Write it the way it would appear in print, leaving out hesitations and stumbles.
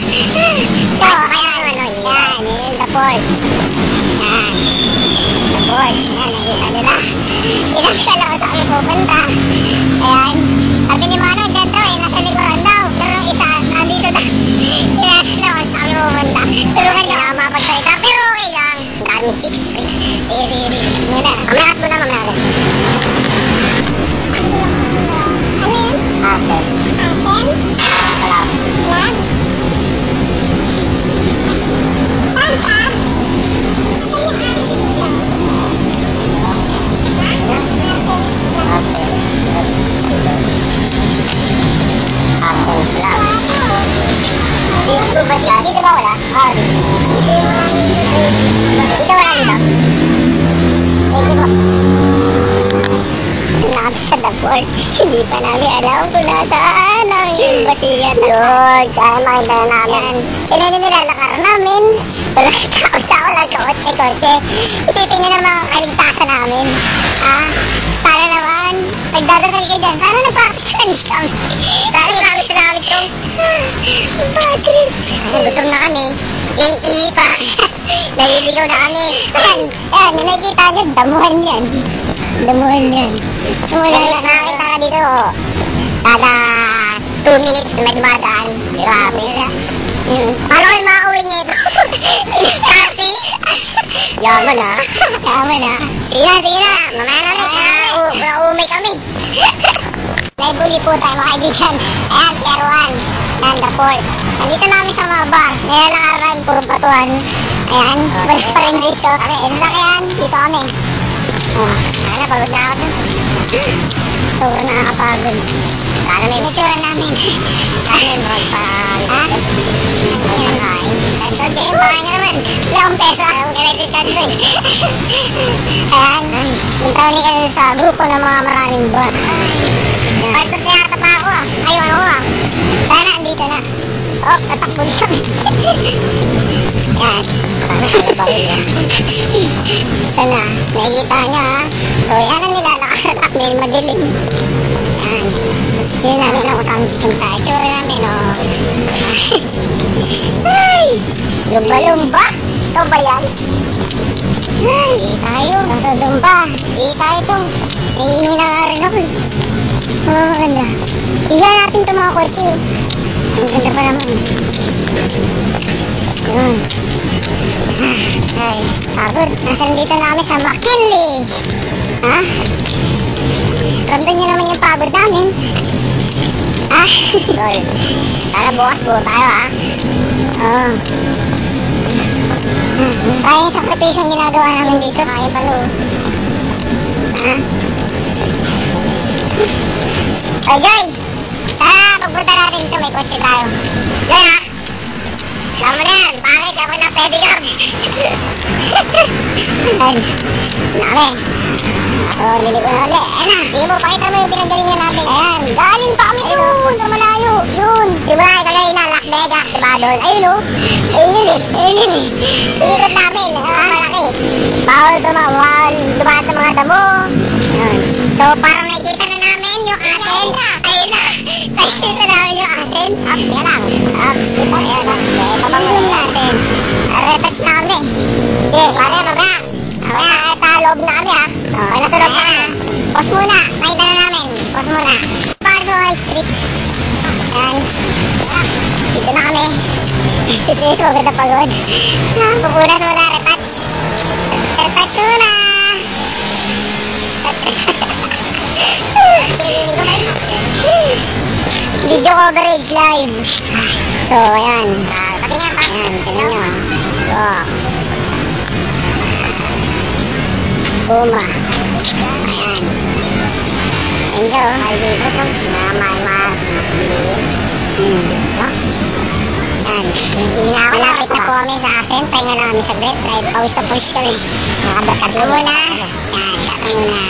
So, kaya ano, yan, yun, the port. Yan. The port. Yan, nakikita nyo na. Ilang kala ko sa kami pupunta. Ayan. Sabi ni Manong, dyan daw, nasa likuran daw. Pero yung isa, nandito na. Tinasala ko sa kami pupunta. Tulungan nyo, mapagsalita. Pero okay lang. Ang daming chicks. Sige. Muna. Kamarat mo na, kamarat. Ano yun? Asen. Asen? Salam. Lan? Dito ba wala? Dito wala dito? Dito po. Nakapit sa the port. Hindi pa namin alam kung nasaan ang basigat. Lord, kaya makita na namin. Yan yung nilalakar namin. Wala tao-tao lang kotse-kotse. Isipin nyo naman ang kaligtasan namin. Sana naman, nagdadasal kayo dyan. Sana na-practice kami. Sana na-practice namin itong bad trip. Gutom na kami. Yung ipa. Naliligaw na kami. Ayan, yung nakikita nyo, damuhan yan. Damuhan yan. Nakakita ka dito. Kada 2 minutes na may dumadaan. Grabe. Paano kayo makauwi niya ito? Kasi? Yaman ha. Yaman ha. Sige na. Mamaya namin. Naumay kami. Naibuli po tayo mga kaibigan. Ayan, Pier 1. Ayan, the port. Nandito namin sa mga bar. Nilalakar namin, puro batuhan. Ayan, balik pa rin dito. Kami, sasakyan. Dito kami. Ano, pagod na ako dun. Sobrang nakakapagod. Sana may mitsura namin. Sana may magpapagod. Ito din, baka nga naman. Wala akong peso. Ang credit card dun. Ayan, punta ulit kayo sa grupo ng mga maraming bar. Paltos na yata pa ako Ayun ako Sana andito na. Oh, tatakbo lang. Yan. Sana, nakikita nyo So, yan ang nilalakar namin, madilim. Yan. Hindi namin alam kung saan pupunta. Itsura namin, Ay! Lumba-lumba. Ito ba yan? Ay, di tayo. Nasa dumba. Di tayo itong. Nahihina nga rin ako maganda. Iyan natin itong mga kotse. Ang ganda pa naman. Yun. Ay, pagod. Nasaan dito na kami sa McKinley. Ramdam nyo naman yung pagod namin. Lol. Tara bukas po tayo Kaya yung sakripisyo yung ginagawa namin dito. Kaya palo. Joy! Sana pagpunta natin ito, may kotse tayo. Joy Alam mo na yan, bakit ako na pwede kami? Ayan, nami. Liliko na ulit. Ayan sige mo, pakita mo yung pinagalingan natin. Ayan, galing pa kami doon, sa malayo. Yun, simula kagay na Las Vegas, diba doon? Ayun Ayun Inikot namin, malaki. Bawal dumaan sa mga damo. Ayan, so parang nakikita na namin yung asin. Ayun na, nakikita namin yung asin. Ups, nga lang. Ups, ayan. Zoom natin. Retouch na kami. Okay, mamaya. Sa loob na kami Okay, nasa loob na kami. Pause muna. Nakita na namin. Pause muna. Parsual Street. Ayan. Dito na kami. Si Sis, huwag na pagod. Pupunas muna. Retouch. Retouch muna. Video coverage live. So, ayan. Ayan, tignan nyo. Box. Puma. Ayan. Enjoy. Ay, dito ito. Ayan. Malapit na po kami sa asin. Pahinga na kami saglit. Dahil pawis kami. Tatlo muna. Ayan, tatlo muna.